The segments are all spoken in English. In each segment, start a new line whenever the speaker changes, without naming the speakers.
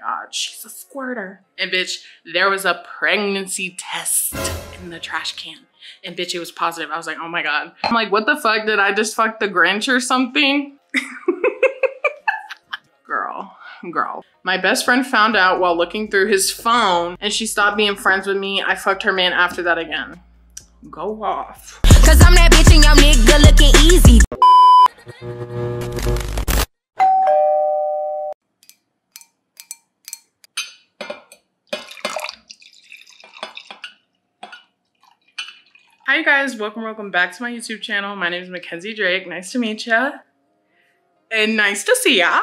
God, she's a squirter. And bitch, there was a pregnancy test in the trash can. And bitch, it was positive. I was like, oh my God. I'm like, what the fuck? Did I just fuck the Grinch or something? Girl. My best friend found out while looking through his phone and she stopped being friends with me. I fucked her man after that again. Go off. Cause I'm that bitch and your nigga looking easy. Hi you guys, welcome back to my YouTube channel. My name is Mackenzie Drake. Nice to meet ya. And nice to see ya.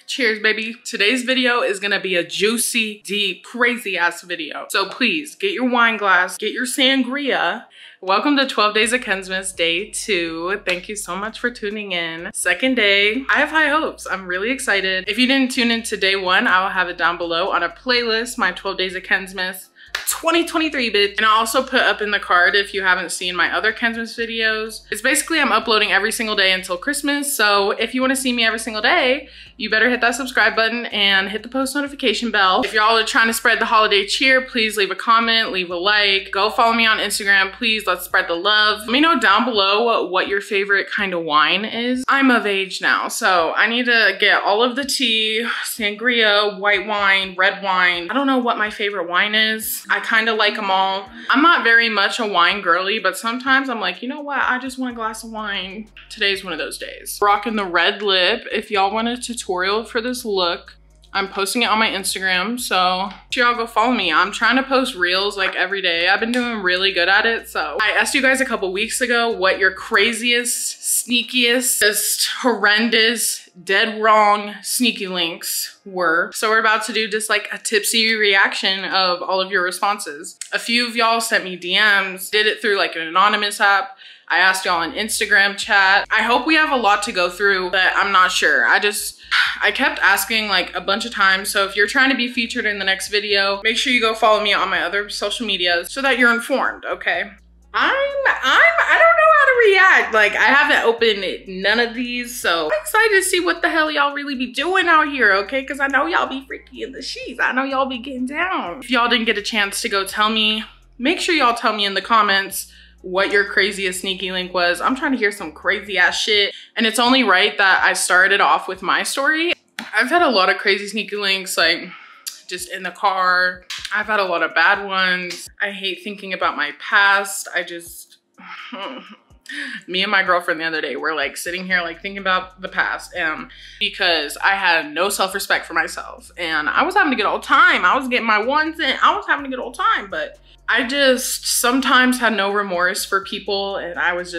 Cheers, baby. Today's video is gonna be a juicy, deep, crazy ass video. So please get your wine glass, get your sangria. Welcome to 12 Days of Kensmas, day 2. Thank you so much for tuning in. Second day, I have high hopes. I'm really excited. If you didn't tune in to day 1, I will have it down below on a playlist, my 12 Days of Kensmas 2023, bitch. And I'll also put up in the card if you haven't seen my other Kensmas videos. It's basically I'm uploading every single day until Christmas. So if you want to see me every single day, you better hit that subscribe button and hit the post notification bell. If y'all are trying to spread the holiday cheer, please leave a comment, leave a like. Go follow me on Instagram, please. Let's spread the love. Let me know down below what your favorite kind of wine is. I'm of age now, so I need to get all of the tea, sangria, white wine, red wine. I don't know what my favorite wine is. I kind of like them all. I'm not very much a wine girly, but sometimes I'm like, you know what? I just want a glass of wine. Today's one of those days. Rocking the red lip. If y'all want a tutorial for this look, I'm posting it on my Instagram, so y'all go follow me. I'm trying to post reels like every day. I've been doing really good at it. So I asked you guys a couple weeks ago what your craziest, sneakiest, just horrendous, dead wrong sneaky links were. So we're about to do just like a tipsy reaction of all of your responses. A few of y'all sent me DMs, did it through like an anonymous app. I asked y'all in Instagram chat. I hope we have a lot to go through, but I'm not sure. I kept asking like a bunch of times. So if you're trying to be featured in the next video, make sure you go follow me on my other social medias so that you're informed, okay? I don't know how to react. Like I haven't opened none of these, so I'm excited to see what the hell y'all really be doing out here, okay? Cause I know y'all be freaky in the sheets. I know y'all be getting down. If y'all didn't get a chance to go tell me, make sure y'all tell me in the comments what your craziest sneaky link was. I'm trying to hear some crazy ass shit. And it's only right that I started off with my story. I've had a lot of crazy sneaky links, like just in the car. I've had a lot of bad ones. I hate thinking about my past. Me and my girlfriend the other day were like sitting here like thinking about the past, and because I had no self-respect for myself and I was having a good old time. I was getting my ones and I was having a good old time, but I just sometimes had no remorse for people, and I was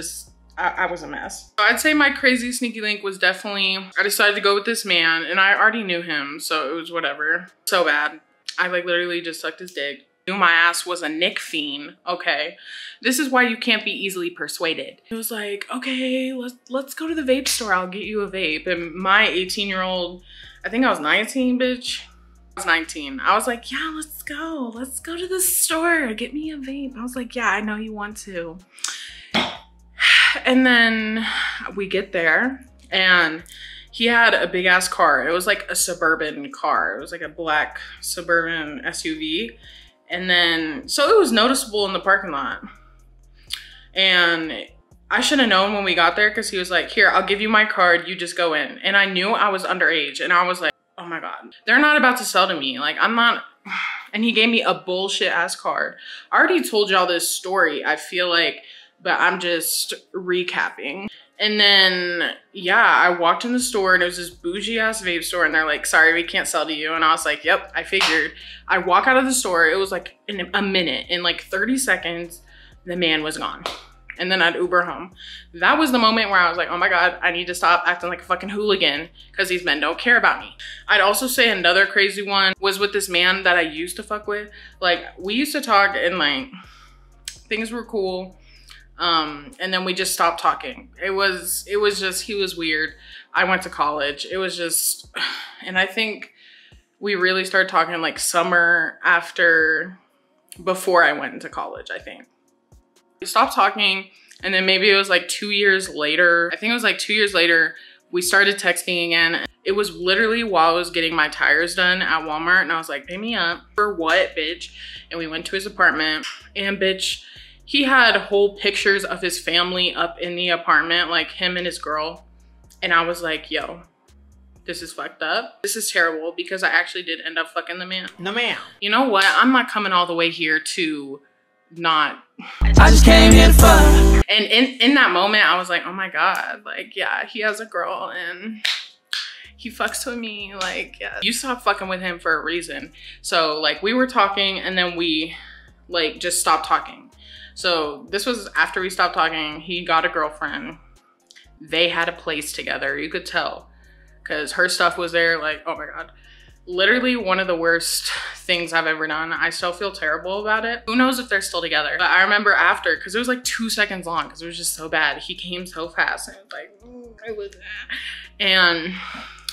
a mess. So I'd say my crazy sneaky link was definitely, I decided to go with this man and I already knew him, so it was whatever. So bad. I like literally just sucked his dick. Knew my ass was a Nick fiend, okay? This is why you can't be easily persuaded. It was like, okay, let's go to the vape store. I'll get you a vape. And my 18-year-old, I think I was 19, bitch. I was 19. I was like, yeah, let's go to the store, get me a vape. I was like, yeah, I know you want to. And then we get there and he had a big ass car. It was like a suburban car. It was like a black suburban SUV. And then, so it was noticeable in the parking lot. And I should have known when we got there, because he was like, here, I'll give you my card, you just go in. And I knew I was underage, and I was like, oh my God, they're not about to sell to me. Like, I'm not, and he gave me a bullshit ass card. I already told y'all this story, I feel like, but I'm just recapping. And then, yeah, I walked in the store and it was this bougie ass vape store, and they're like, sorry, we can't sell to you. And I was like, yep, I figured. I walk out of the store, it was like in a minute, in like 30 seconds, the man was gone. And then I'd Uber home. That was the moment where I was like, oh my God, I need to stop acting like a fucking hooligan, because these men don't care about me. I'd also say another crazy one was with this man that I used to fuck with. Like, we used to talk and like, things were cool. And then we just stopped talking. It was just, he was weird. I went to college. It was just, and I think we really started talking like summer before I went into college, I think. We stopped talking, and then maybe it was like 2 years later. I think it was like 2 years later, we started texting again. It was literally while I was getting my tires done at Walmart, and I was like, pay me up. For what, bitch? And we went to his apartment, and bitch, he had whole pictures of his family up in the apartment, like him and his girl. And I was like, yo, this is fucked up. This is terrible, because I actually did end up fucking the man. No ma'am. You know what? I'm not coming all the way here to not. I just came here to fuck. And in that moment, I was like, oh my God, like, yeah, he has a girl and he fucks with me. Like, yeah, you stopped fucking with him for a reason. So like we were talking, and then we like just stopped talking. So this was after we stopped talking. He got a girlfriend. They had a place together. You could tell, because her stuff was there. Like, oh my God. Literally one of the worst things I've ever done. I still feel terrible about it. Who knows if they're still together? But I remember after, because it was like 2 seconds long, because it was just so bad. He came so fast, and it was like, it was, and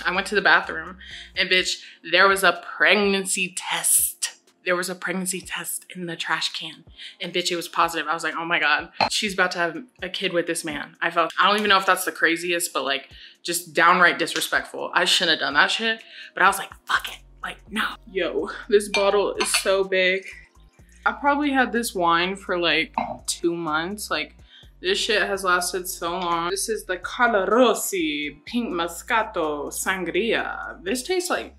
I went to the bathroom, and bitch, there was a pregnancy test. There was a pregnancy test in the trash can, and bitch, it was positive. I was like, oh my God, she's about to have a kid with this man. I don't even know if that's the craziest, but like just downright disrespectful. I shouldn't have done that shit, but I was like, fuck it, like, no. Yo, this bottle is so big. I probably had this wine for like 2 months. Like, this shit has lasted so long. This is the Calorosi Pink Moscato Sangria. This tastes like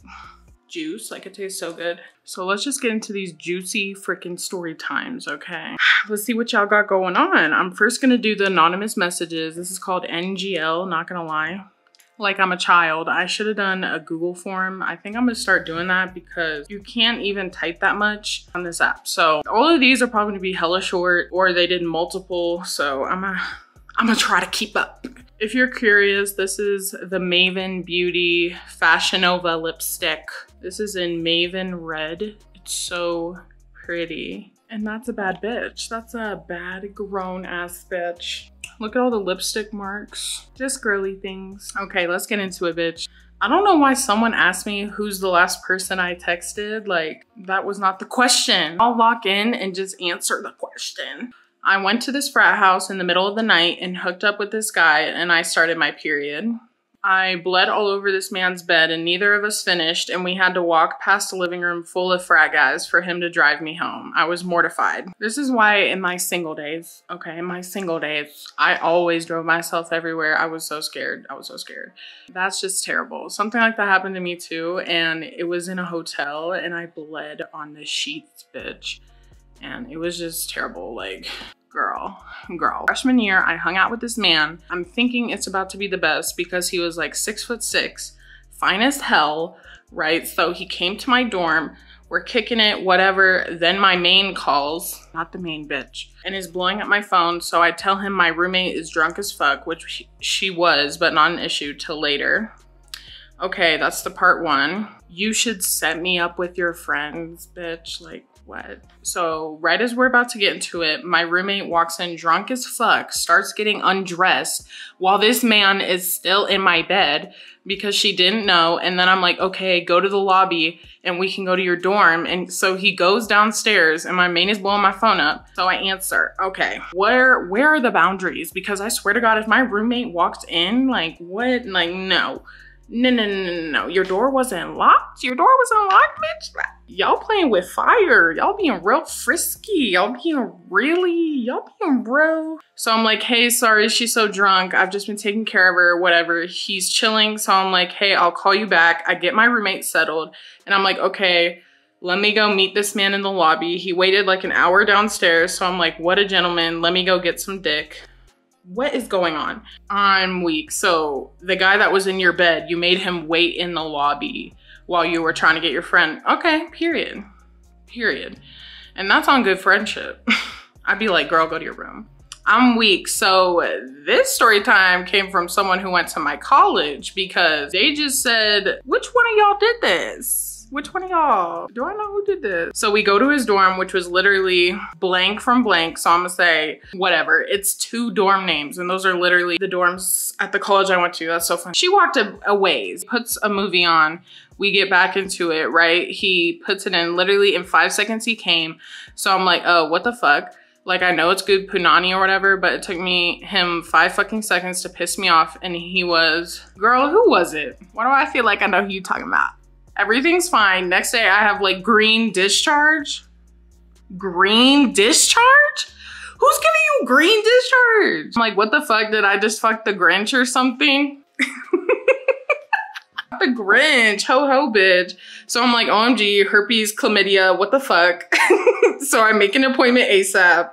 juice, like it tastes so good. So let's just get into these juicy freaking story times, okay? Let's see what y'all got going on. I'm first gonna do the anonymous messages. This is called NGL, not gonna lie. Like I'm a child. I should have done a Google form. I think I'm gonna start doing that, because you can't even type that much on this app. So all of these are probably gonna be hella short, or they did multiple. So I'm gonna try to keep up. If you're curious, this is the Maven Beauty Fashion Nova lipstick. This is in Maven Red. It's so pretty. And that's a bad bitch. That's a bad grown ass bitch. Look at all the lipstick marks. Just girly things. Okay, let's get into it, bitch. I don't know why someone asked me who's the last person I texted. Like, that was not the question. I'll lock in and just answer the question. I went to this frat house in the middle of the night and hooked up with this guy, and I started my period. I bled all over this man's bed, and neither of us finished, and we had to walk past a living room full of frat guys for him to drive me home. I was mortified. This is why in my single days, okay, in my single days, I always drove myself everywhere. I was so scared. I was so scared. That's just terrible. Something like that happened to me too, and it was in a hotel, and I bled on the sheets, bitch. And it was just terrible. Like, girl. Freshman year, I hung out with this man. I'm thinking it's about to be the best, because he was like 6'6", fine as hell, right? So he came to my dorm, we're kicking it, whatever. Then my main calls, not the main bitch, and is blowing up my phone. So I tell him my roommate is drunk as fuck, which she was, but not an issue till later. Okay, that's the part one. You should set me up with your friends, bitch. Like, what? So right as we're about to get into it, my roommate walks in drunk as fuck, starts getting undressed while this man is still in my bed, because she didn't know. And then I'm like, okay, go to the lobby and we can go to your dorm. And so he goes downstairs, and my main is blowing my phone up. So I answer, okay, where are the boundaries? Because I swear to God, if my roommate walked in, like, what? Like, no. No. Your door wasn't locked. Your door wasn't locked, bitch. Y'all playing with fire. Y'all being real frisky. Y'all being real. So I'm like, hey, sorry, she's so drunk. I've just been taking care of her, whatever. He's chilling. So I'm like, hey, I'll call you back. I get my roommate settled, and I'm like, okay, let me go meet this man in the lobby. He waited like an hour downstairs. So I'm like, what a gentleman. Let me go get some dick. What is going on? I'm weak. So the guy that was in your bed, you made him wait in the lobby while you were trying to get your friend. Okay, period. And that's on good friendship. I'd be like, girl, go to your room. I'm weak. So this story time came from someone who went to my college, because they just said, which one of y'all did this? Which one of y'all? Do I know who did this? So we go to his dorm, which was literally blank from blank. So I'm gonna say whatever. It's 2 dorm names, and those are literally the dorms at the college I went to. That's so funny. She walked a ways, puts a movie on. We get back into it, right? He puts it in literally in 5 seconds he came. So I'm like, oh, what the fuck? Like, I know it's good punani or whatever, but it took him 5 fucking seconds to piss me off. And he was, girl, who was it? Why do I feel like I know who you're talking about? Everything's fine. Next day I have like green discharge. Green discharge? Who's giving you green discharge? I'm like, what the fuck? Did I just fuck the Grinch or something? The Grinch, ho ho bitch. So I'm like, OMG, herpes, chlamydia, what the fuck? So I make an appointment ASAP.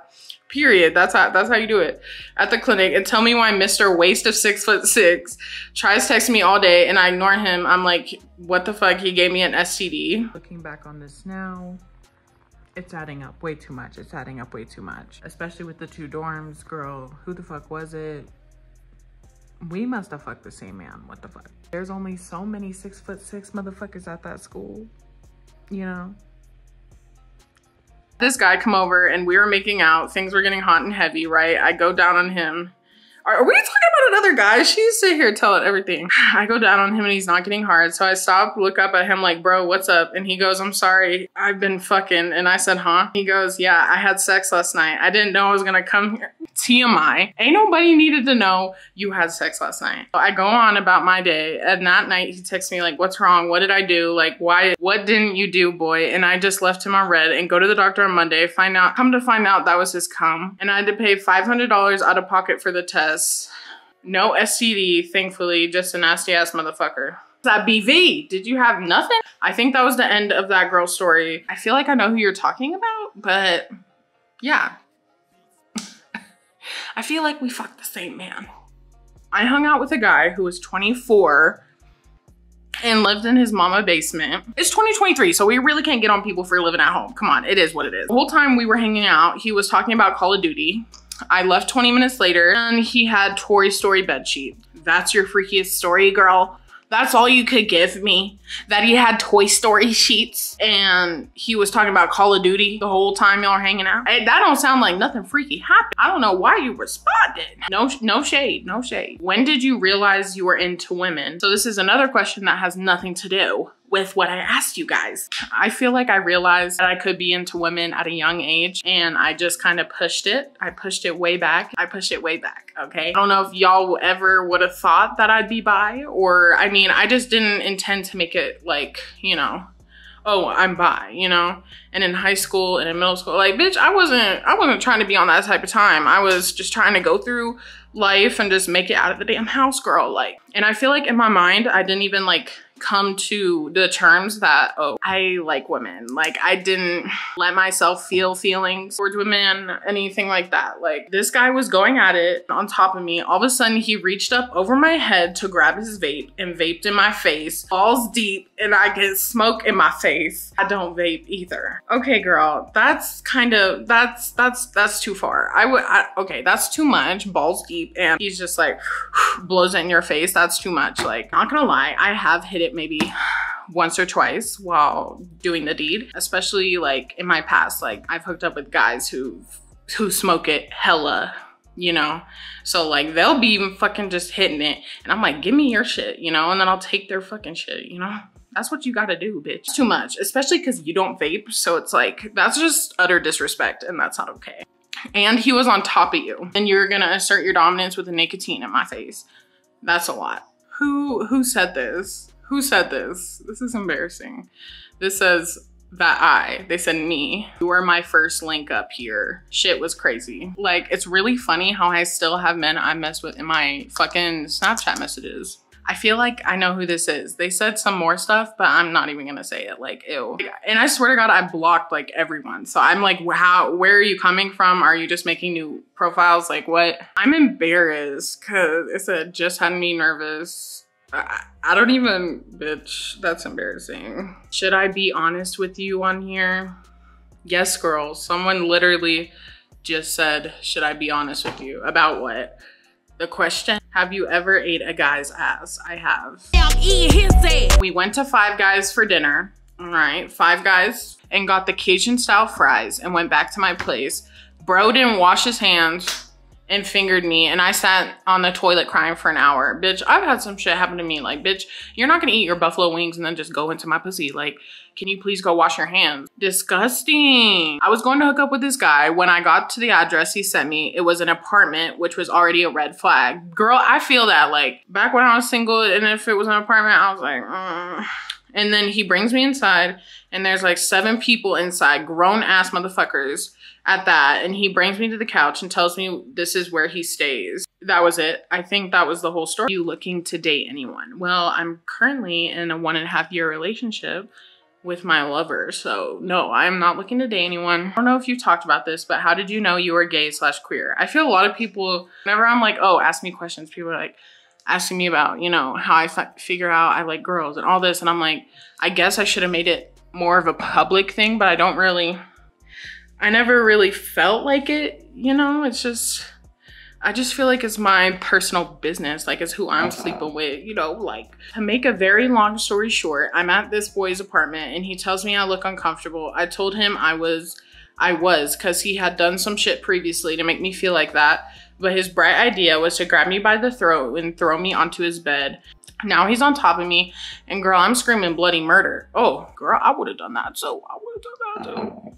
Period. That's how you do it at the clinic. And tell me why Mr. Waist of 6'6" tries texting me all day and I ignore him. I'm like, what the fuck? He gave me an STD. Looking back on this now, it's adding up way too much. It's adding up way too much, especially with the 2 dorms. Girl, who the fuck was it? We must have fucked the same man. What the fuck? There's only so many 6'6" motherfuckers at that school, you know? This guy come over and we were making out. Things were getting hot and heavy, right? I go down on him. Are we talking about another guy? She sit here tell it everything. I go down on him and he's not getting hard. So I stop, look up at him like, bro, what's up? And he goes, I'm sorry, I've been fucking. And I said, huh? He goes, yeah, I had sex last night. I didn't know I was gonna come here. TMI. Ain't nobody needed to know you had sex last night. So I go on about my day. And that night he texts me like, what's wrong? What did I do? Like, why? What didn't you do, boy? And I just left him on red and go to the doctor on Monday. Come to find out that was his cum. And I had to pay $500 out of pocket for the test. No STD, thankfully, just a nasty ass motherfucker. That BV, did you have nothing? I think that was the end of that girl's story. I feel like I know who you're talking about, but yeah. I feel like we fucked the same man. I hung out with a guy who was 24 and lived in his mama basement. It's 2023, so we really can't get on people for living at home. Come on, it is what it is. The whole time we were hanging out, he was talking about Call of Duty. I left 20 minutes later and he had Toy Story bedsheet. That's your freakiest story, girl. That's all you could give me? That he had Toy Story sheets and he was talking about Call of Duty the whole time y'all were hanging out? Hey, that don't sound like nothing freaky happened. I don't know why you responded. No shade, no shade. When did you realize you were into women? So this is another question that has nothing to do with what I asked you guys. I feel like I realized that I could be into women at a young age and I just kind of pushed it. I pushed it way back. Okay? I don't know if y'all ever would have thought that I'd be bi, or I mean, I just didn't intend to make it like, you know, oh, I'm bi, you know? And in high school and in middle school, like, bitch, I wasn't trying to be on that type of time. I was just trying to go through life and just make it out of the damn house, girl. Like, and I feel like in my mind, I didn't even like come to the terms that, oh, I like women. Like, I didn't let myself feel feelings towards women, anything like that. Like, this guy was going at it on top of me. All of a sudden, he reached up over my head to grab his vape and vaped in my face, balls deep, and I get smoke in my face. I don't vape either. Okay, girl, that's kind of, that's too far. Okay, that's too much, balls deep, and he's just like, blows it in your face. That's too much. Like, not gonna lie, I have hit it maybe once or twice while doing the deed, especially like in my past. Like, I've hooked up with guys who smoke it hella, you know? So like, they'll be even fucking just hitting it and I'm like, give me your shit, you know? And then I'll take their fucking shit, you know? That's what you gotta do, bitch. It's too much, especially because you don't vape. So it's like, that's just utter disrespect and that's not okay. And he was on top of you and you're gonna assert your dominance with the nicotine in my face. That's a lot. Who said this? Who said this? This is embarrassing. This says that they said me. You were my first link up here. Shit was crazy. Like, it's really funny how I still have men I mess with in my fucking Snapchat messages. I feel like I know who this is. They said some more stuff, but I'm not even gonna say it. Like, ew. And I swear to God, I blocked like everyone. So I'm like, where are you coming from? Are you just making new profiles? Like, what? I'm embarrassed because it said just had me nervous. I don't even, bitch, that's embarrassing. Should I be honest with you on here? Yes, girl. Someone literally just said, should I be honest with you? About what? The question, have you ever ate a guy's ass? I have. I'm eating his ass. We went to Five Guys for dinner, all right? Five Guys, and got the Cajun style fries and went back to my place. Bro didn't wash his hands and fingered me and I sat on the toilet crying for an hour. Bitch, I've had some shit happen to me. Like, bitch, you're not gonna eat your buffalo wings and then just go into my pussy. Like, can you please go wash your hands? Disgusting. I was going to hook up with this guy. When I got to the address he sent me, it was an apartment, which was already a red flag. Girl, I feel that. Like, back when I was single, and if it was an apartment, I was like, And then he brings me inside, and there's like 7 people inside, grown ass motherfuckers at that. And he brings me to the couch and tells me this is where he stays. That was it. I think that was the whole story. Are you looking to date anyone? Well, I'm currently in a 1.5-year relationship with my lover. So no, I'm not looking to date anyone. I don't know if you talked about this, but how did you know you were gay/queer? I feel a lot of people, whenever I'm like, oh, ask me questions, people are like asking me about, you know, how I figure out I like girls and all this. And I'm like, I guess I should have made it more of a public thing, but I never really felt like it, you know. It's just, I just feel like it's my personal business, like it's who I'm sleeping with, you know. Like, to make a very long story short, I'm at this boy's apartment and he tells me I look uncomfortable. I told him I was, because he had done some shit previously to make me feel like that. But his bright idea was to grab me by the throat and throw me onto his bed. Now he's on top of me, and girl, I'm screaming bloody murder. Oh, girl, I would have done that too. I would have done that too.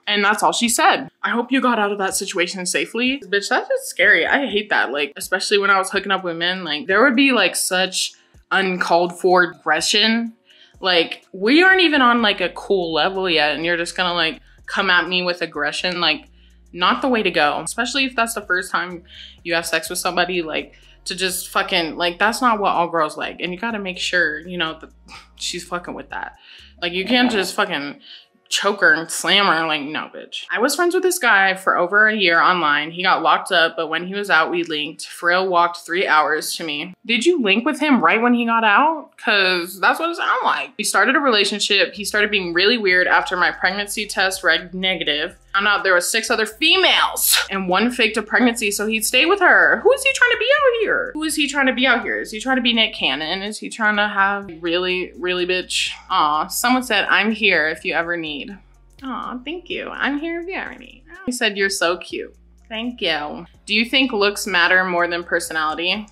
And that's all she said. I hope you got out of that situation safely. Bitch, that's just scary. I hate that. Like, especially when I was hooking up with men, like there would be like such uncalled for aggression. Like, we aren't even on like a cool level yet, and you're just gonna like come at me with aggression. Like, not the way to go. Especially if that's the first time you have sex with somebody, like to just fucking, like, that's not what all girls like. And you gotta make sure, you know, that she's fucking with that. Like, you can't just fucking choke her and slam her. Like, no, bitch. I was friends with this guy for over a year online. He got locked up, but when he was out, we linked. Frail walked 3 hours to me. Did you link with him right when he got out? Cause that's what it sounded like. We started a relationship. He started being really weird after my pregnancy test read negative. Found out there were 6 other females and 1 faked a pregnancy, so he'd stay with her. Who is he trying to be out here? Who is he trying to be out here? Is he trying to be Nick Cannon? Is he trying to have really, bitch? Aw, someone said, I'm here if you ever need. Aw, thank you. I'm here if you ever need. He said, you're so cute. Thank you. Do you think looks matter more than personality?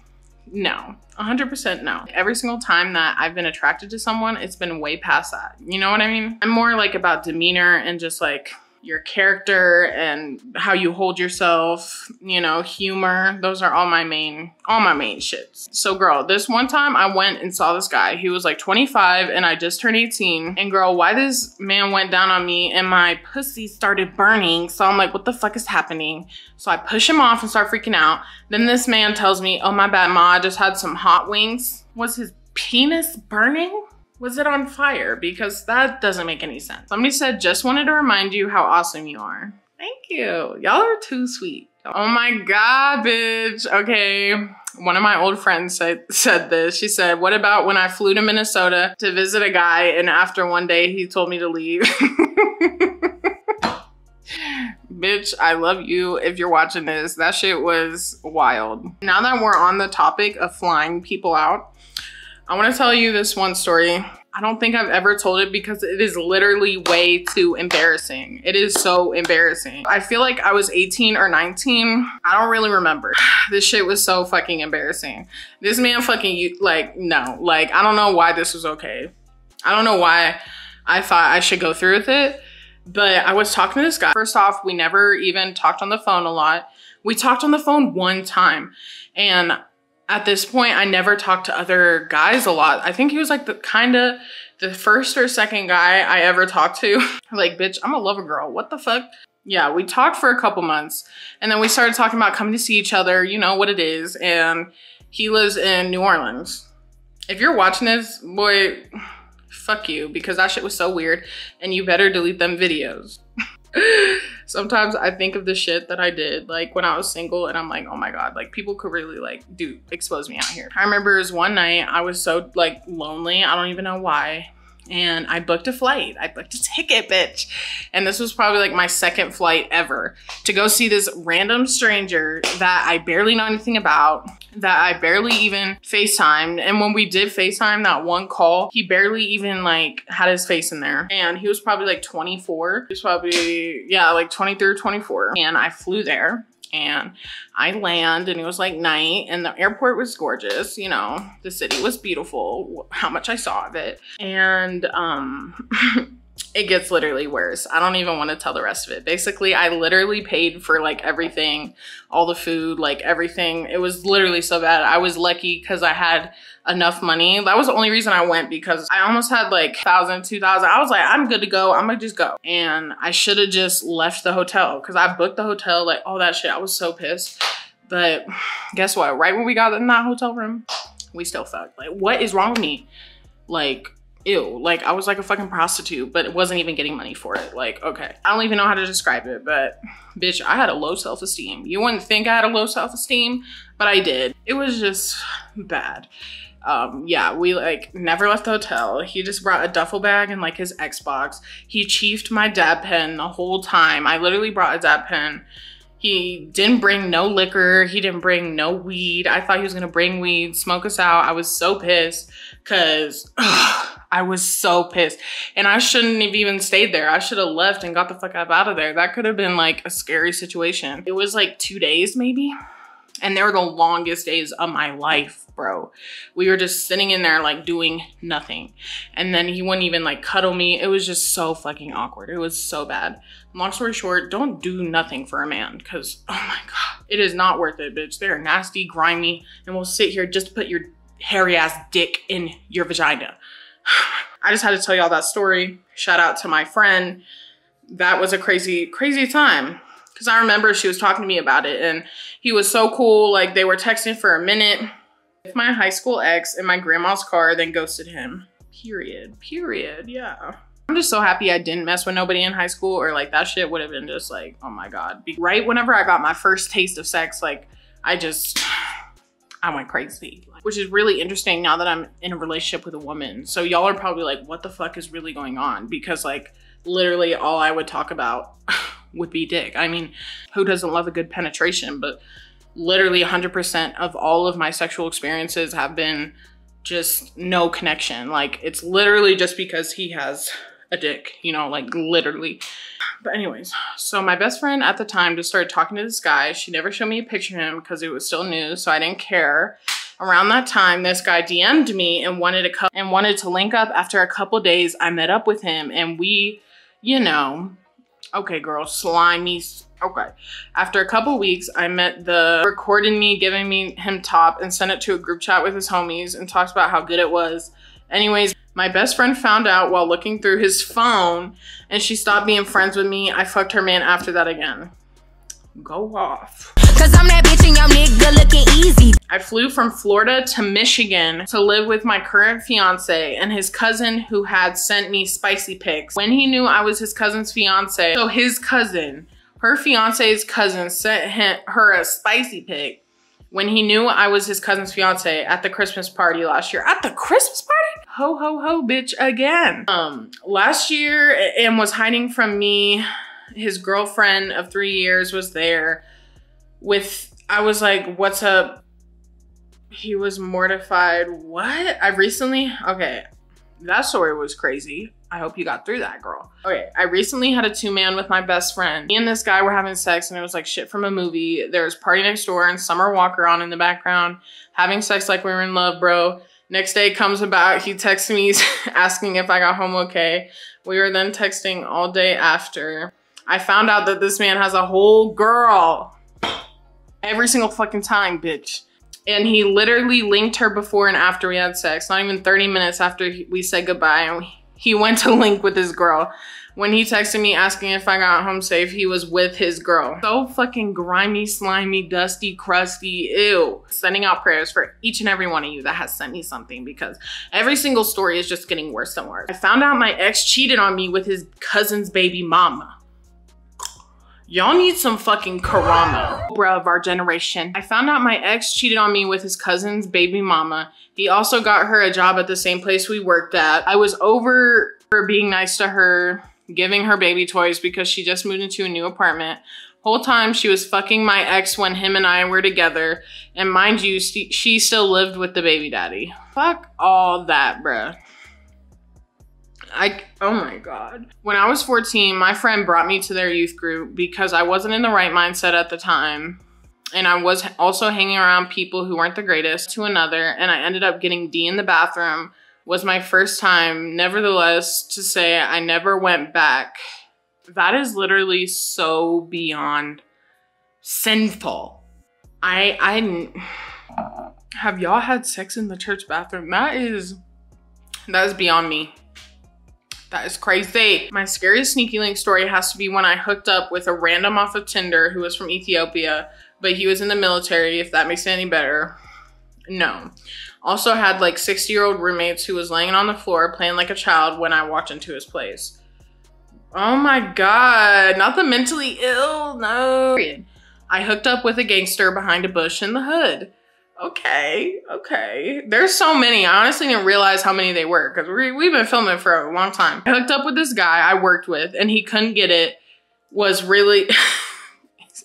No, 100% no. Every single time that I've been attracted to someone, it's been way past that. You know what I mean? I'm more like about demeanor and just like your character and how you hold yourself, you know, humor. Those are all my main shits. So girl, this one time I went and saw this guy. He was like 25 and I just turned 18. And girl, why this man went down on me and my pussy started burning. So I'm like, what the fuck is happening? So I push him off and start freaking out. Then this man tells me, oh my bad, ma, I just had some hot wings. Was his penis burning? Was it on fire? Because that doesn't make any sense. Somebody said, just wanted to remind you how awesome you are. Thank you. Y'all are too sweet. Oh my God, bitch. Okay. One of my old friends said this. She said, what about when I flew to Minnesota to visit a guy and after one day he told me to leave? Bitch, I love you if you're watching this. That shit was wild. Now that we're on the topic of flying people out, I want to tell you this one story. I don't think I've ever told it because it is literally way too embarrassing. It is so embarrassing. I feel like I was 18 or 19. I don't really remember. This shit was so fucking embarrassing. This man fucking, like, no. Like, I don't know why this was okay. I don't know why I thought I should go through with it. But I was talking to this guy. First off, we never even talked on the phone a lot. We talked on the phone one time. And at this point, I never talked to other guys a lot. I think he was like the first or second guy I ever talked to. Like, bitch, I'm a lover girl. What the fuck? Yeah, we talked for a couple months. And then we started talking about coming to see each other. You know what it is. And he lives in New Orleans. If you're watching this, boy, fuck you. Because that shit was so weird. And you better delete them videos. Sometimes I think of the shit that I did like when I was single and I'm like, oh my God, like people could really like expose me out here. I remember it was one night I was so like lonely. I don't even know why. And I booked a flight. I booked a ticket, bitch. And this was probably like my second flight ever to go see this random stranger that I barely know anything about, that I barely even FaceTimed. And when we did FaceTime that one call, he barely even like had his face in there. And he was probably like 24. He was probably, yeah, like 23 or 24. And I flew there. And I land and it was like night and the airport was gorgeous. You know, the city was beautiful, how much I saw of it. And it gets literally worse. I don't even want to tell the rest of it. Basically, I literally paid for like everything, all the food, like everything. It was literally so bad. I was lucky because I had enough money. That was the only reason I went, because I almost had like 1,000, 2,000. I was like, I'm good to go. I'm gonna just go. And I should have just left the hotel because I booked the hotel, like all that shit. I was so pissed. But guess what? Right when we got in that hotel room, we still fucked. Like, what is wrong with me? Like, ew. Like, I was like a fucking prostitute, but it wasn't even getting money for it. Like, okay. I don't even know how to describe it, but bitch, I had a low self-esteem. You wouldn't think I had a low self-esteem, but I did. It was just bad. Yeah, we like never left the hotel. He just brought a duffel bag and like his Xbox. He chiefed my dab pen the whole time. I literally brought a dab pen. He didn't bring no liquor. He didn't bring no weed. I thought he was gonna bring weed, smoke us out. I was so pissed because I was so pissed. And I shouldn't have even stayed there. I should have left and got the fuck out of there. That could have been like a scary situation. It was like 2 days maybe. And they were the longest days of my life, bro. We were just sitting in there like doing nothing. And then he wouldn't even like cuddle me. It was just so fucking awkward. It was so bad. Long story short, don't do nothing for a man because, oh my God, it is not worth it, bitch. They're nasty, grimy, and we'll sit here just to put your hairy ass dick in your vagina. I just had to tell y'all that story. Shout out to my friend. That was a crazy, crazy time. Because I remember she was talking to me about it and he was so cool. Like, they were texting for a minute. With my high school ex in my grandma's car, then ghosted him. Period. Period. Yeah. I'm just so happy I didn't mess with nobody in high school, or like that shit would have been just like, oh my God. Right whenever I got my first taste of sex, like I went crazy. Which is really interesting now that I'm in a relationship with a woman. So y'all are probably like, what the fuck is really going on? Because like literally all I would talk about would be dick. I mean, who doesn't love a good penetration? But literally 100% of all of my sexual experiences have been just no connection. Like, it's literally just because he has a dick, you know, like literally. But anyways, so my best friend at the time just started talking to this guy. She never showed me a picture of him because it was still new, so I didn't care. Around that time, this guy DM'd me and wanted to link up. After a couple days, I met up with him and we, you know, okay, girl, slimy. Okay. After a couple weeks, I met recorded me giving me him top and sent it to a group chat with his homies and talked about how good it was. Anyways, my best friend found out while looking through his phone and she stopped being friends with me. I fucked her man after that again. Go off. Cause I'm that bitch and your nigga looking easy. I flew from Florida to Michigan to live with my current fiance and his cousin who had sent me spicy pics. When he knew I was his cousin's fiance, so his cousin, her fiance's cousin sent her a spicy pic when he knew I was his cousin's fiance at the Christmas party last year. At the Christmas party? Ho, ho, ho, bitch, again. Last year, and was hiding from me. His girlfriend of 3 years was there I was like, what's up? He was mortified. What? Okay, that story was crazy. I hope you got through that, girl. Okay, I recently had a 2-man with my best friend. Me and this guy were having sex and it was like shit from a movie. There was Party Next Door and Summer Walker on in the background, having sex like we were in love, bro. Next day comes about, he texts me asking if I got home okay. We were then texting all day after. I found out that this man has a whole girl. Every single fucking time, bitch. And he literally linked her before and after we had sex. Not even 30 minutes after we said goodbye. And he went to link with his girl. When he texted me asking if I got home safe, he was with his girl. So fucking grimy, slimy, dusty, crusty, ew. Sending out prayers for each and every one of you that has sent me something because every single story is just getting worse and worse. I found out my ex cheated on me with his cousin's baby mama. Y'all need some fucking karama, bruh, of our generation. I found out my ex cheated on me with his cousin's baby mama. He also got her a job at the same place we worked at. I was over her being nice to her, giving her baby toys because she just moved into a new apartment. Whole time she was fucking my ex when him and I were together. And mind you, she still lived with the baby daddy. Fuck all that, bruh. Oh my God. When I was 14, my friend brought me to their youth group because I wasn't in the right mindset at the time. And I was also hanging around people who weren't the greatest to another. And I ended up getting D in the bathroom. Was my first time, nevertheless, to say I never went back. That is literally so beyond sinful. Have y'all had sex in the church bathroom? That is beyond me. That is crazy. My scariest sneaky link story has to be when I hooked up with a random off of Tinder who was from Ethiopia, but he was in the military, if that makes it any better. No. Also had like 60-year-old roommates who was laying on the floor playing like a child when I walked into his place. Oh my God, not the mentally ill, no. I hooked up with a gangster behind a bush in the hood. Okay. There's so many. I honestly didn't realize how many they were because we've been filming for a long time. I hooked up with this guy I worked with and he couldn't get it. Was really,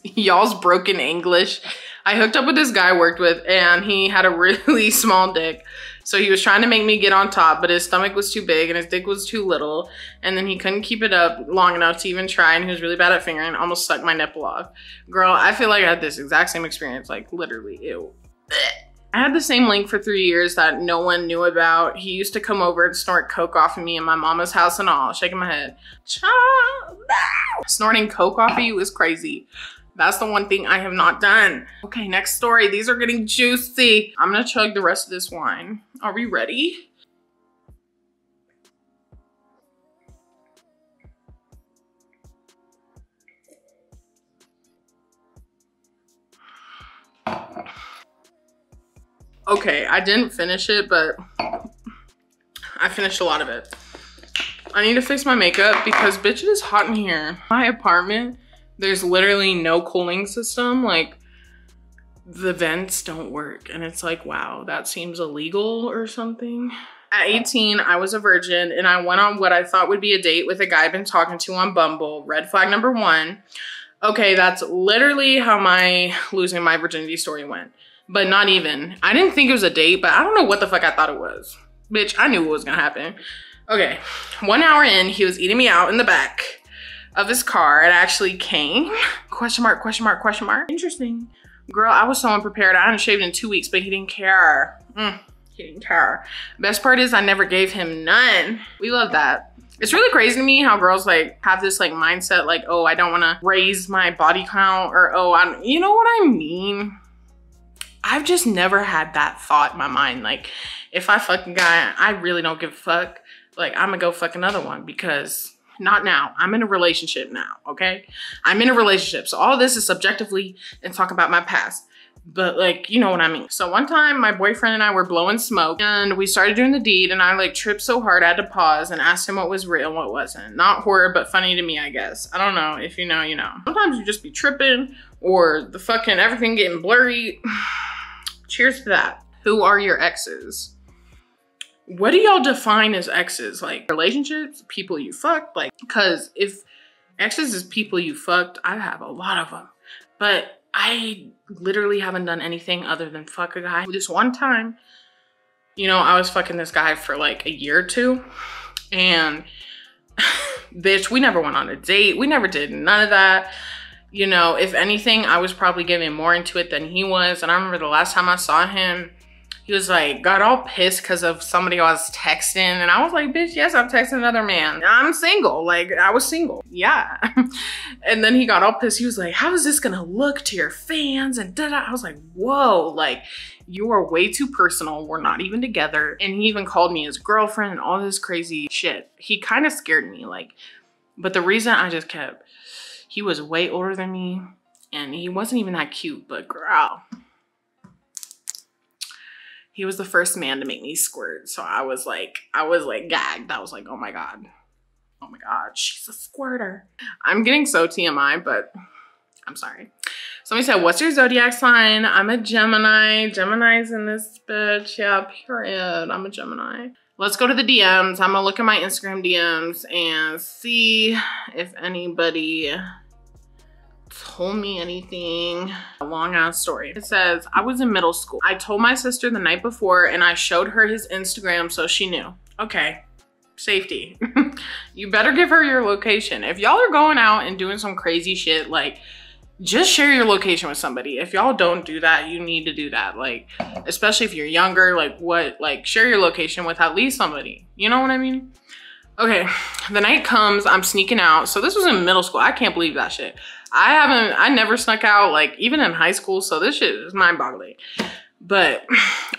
y'all's broken English. I hooked up with this guy I worked with and he had a really small dick. So he was trying to make me get on top, but his stomach was too big and his dick was too little. And then he couldn't keep it up long enough to even try. And he was really bad at fingering, almost sucked my nipple off. Girl, I feel like I had this exact same experience, like literally, ew. I had the same link for 3 years that no one knew about. He used to come over and snort coke off of me in my mama's house and all, shaking my head. Snorting coke off of you is crazy. That's the one thing I have not done. Okay, next story. These are getting juicy. I'm gonna chug the rest of this wine. Are we ready? Okay, I didn't finish it, but I finished a lot of it. I need to fix my makeup because bitch, it is hot in here. My apartment, there's literally no cooling system. Like the vents don't work. And it's like, wow, that seems illegal or something. At 18, I was a virgin and I went on what I thought would be a date with a guy I've been talking to on Bumble. Red flag number 1. Okay, that's literally how my losing my virginity story went. But not even. I didn't think it was a date, but I don't know what the fuck I thought it was. Bitch, I knew what was gonna happen. Okay, 1 hour in, he was eating me out in the back of his car. It actually came. Question mark, question mark, question mark. Interesting. Girl, I was so unprepared. I hadn't shaved in 2 weeks, but he didn't care. He didn't care. Best part is I never gave him none. We love that. It's really crazy to me how girls like have this like mindset like, oh, I don't wanna raise my body count or oh, you know what I mean? I've just never had that thought in my mind. Like if I fuck a guy, I really don't give a fuck. Like I'm gonna go fuck another one because not now. I'm in a relationship now, okay? I'm in a relationship. So all this is subjectively and talk about my past. But like, you know what I mean. So one time my boyfriend and I were blowing smoke and we started doing the deed and I like tripped so hard I had to pause and asked him what was real and what wasn't. Not horror, but funny to me, I guess. I don't know. If you know, you know. Sometimes you just be tripping or the fucking everything getting blurry. Cheers to that. Who are your exes? What do y'all define as exes? Like relationships, people you fucked? Like, cause if exes is people you fucked, I have a lot of them. But I literally haven't done anything other than fuck a guy. This one time, you know, I was fucking this guy for like a year or two. And bitch, we never went on a date. We never did none of that. You know, if anything, I was probably getting more into it than he was. And I remember the last time I saw him, he was like, got all pissed because of somebody I was texting. And I was like, bitch, yes, I'm texting another man. I'm single. Like, I was single. Yeah. And then he got all pissed. He was like, how is this going to look to your fans? And da-da. I was like, whoa, like, you are way too personal. We're not even together. And he even called me his girlfriend and all this crazy shit. He kind of scared me. Like, but the reason I just kept, he was way older than me. And he wasn't even that cute, but girl. He was the first man to make me squirt. So I was like gagged. I was like, oh my God, she's a squirter. I'm getting so TMI, but I'm sorry. Somebody said, what's your zodiac sign? I'm a Gemini. Gemini's in this bitch. Yeah, period. I'm a Gemini. Let's go to the DMs. I'm gonna look at my Instagram DMs and see if anybody told me anything. A long ass story. It says, I was in middle school. I told my sister the night before and I showed her his Instagram so she knew. Okay. safety. You better give her your location. If y'all are going out and doing some crazy shit, like, just share your location with somebody. If y'all don't do that, you need to do that. Like, especially if you're younger, like share your location with at least somebody. You know what I mean? Okay, the night comes, I'm sneaking out. So this was in middle school. I can't believe that shit. I never snuck out, like, even in high school. So this shit is mind-boggling. But,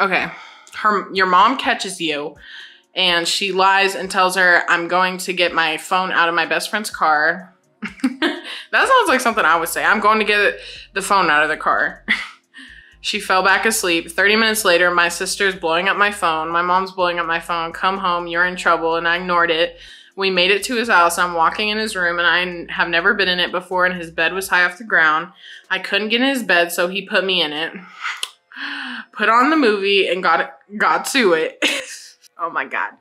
okay, your mom catches you and she lies and tells her, I'm going to get my phone out of my best friend's car. That sounds like something I would say. I'm going to get the phone out of the car. She fell back asleep. 30 minutes later, my sister's blowing up my phone. My mom's blowing up my phone. Come home, you're in trouble. And I ignored it. We made it to his house. I'm walking in his room and I have never been in it before and his bed was high off the ground. I couldn't get in his bed, so he put me in it. Put on the movie and got to it. Oh my God.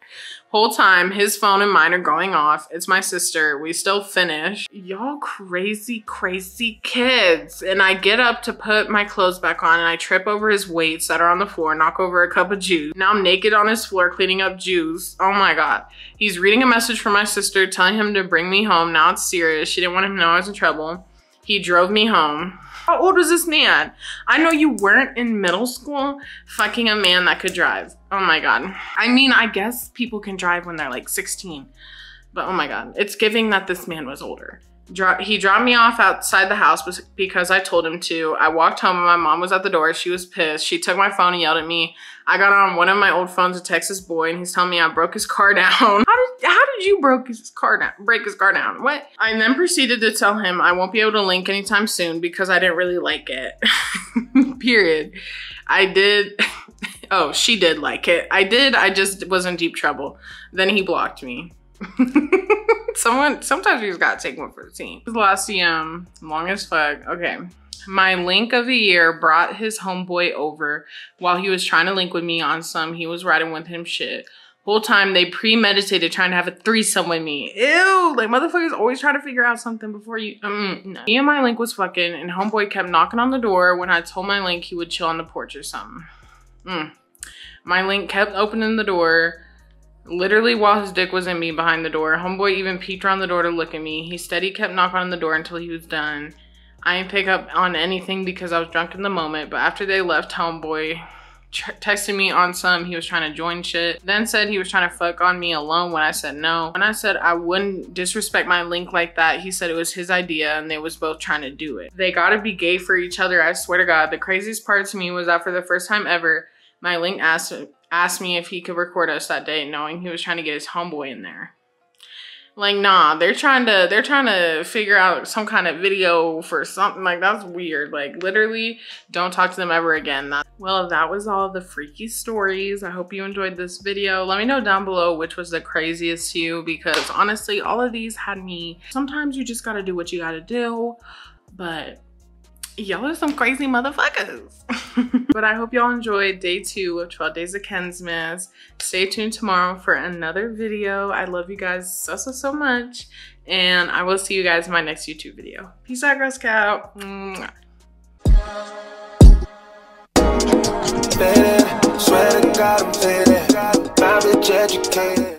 Whole time, his phone and mine are going off. It's my sister. We still finish. Y'all crazy, crazy kids. And I get up to put my clothes back on and I trip over his weights that are on the floor, knock over a cup of juice. Now I'm naked on his floor cleaning up juice. Oh my God. He's reading a message from my sister telling him to bring me home. Now it's serious. She didn't want him to know I was in trouble. He drove me home. How old was this man? I know you weren't in middle school fucking a man that could drive. Oh my God. I mean, I guess people can drive when they're like 16, but oh my God. It's giving that this man was older. He dropped me off outside the house because I told him to. I walked home and my mom was at the door. She was pissed. She took my phone and yelled at me. I got on one of my old phones to text this boy and he's telling me I broke his car down. How did you break his car down? What? I then proceeded to tell him I won't be able to link anytime soon because I didn't really like it. Period. I did. Oh, she did like it. I did. I just was in deep trouble. Then he blocked me. Sometimes you just gotta take one for the team. Last CM, long as fuck. Okay. My link of the year brought his homeboy over while he was trying to link with me on some he was riding with him shit. Whole time they premeditated trying to have a threesome with me. Ew, like motherfuckers always try to figure out something before you, no. Me and my link was fucking and homeboy kept knocking on the door. When I told my link he would chill on the porch or something. My link kept opening the door. Literally while his dick was in me behind the door. Homeboy even peeked around the door to look at me. He steady kept knocking on the door until he was done. I didn't pick up on anything because I was drunk in the moment, but after they left, homeboy texted me on some he was trying to join shit. Then said he was trying to fuck on me alone when I said no. When I said I wouldn't disrespect my link like that, he said it was his idea and they was both trying to do it. They gotta be gay for each other, I swear to God. The craziest part to me was that for the first time ever, my link asked me if he could record us that day, knowing he was trying to get his homeboy in there. Like, nah, they're trying to figure out some kind of video for something. Like, that's weird. Like, literally, don't talk to them ever again. Well, that was all the freaky stories. I hope you enjoyed this video. Let me know down below which was the craziest to you, because honestly, all of these had me. Sometimes you just gotta do what you gotta do, but y'all are some crazy motherfuckers. But I hope y'all enjoyed day 2 of 12 Days of Kensmas. Stay tuned tomorrow for another video. I love you guys so much. And I will see you guys in my next YouTube video. Peace out, Girl Scout. Mwah. Swear to God, I'm faded. My bitch educated.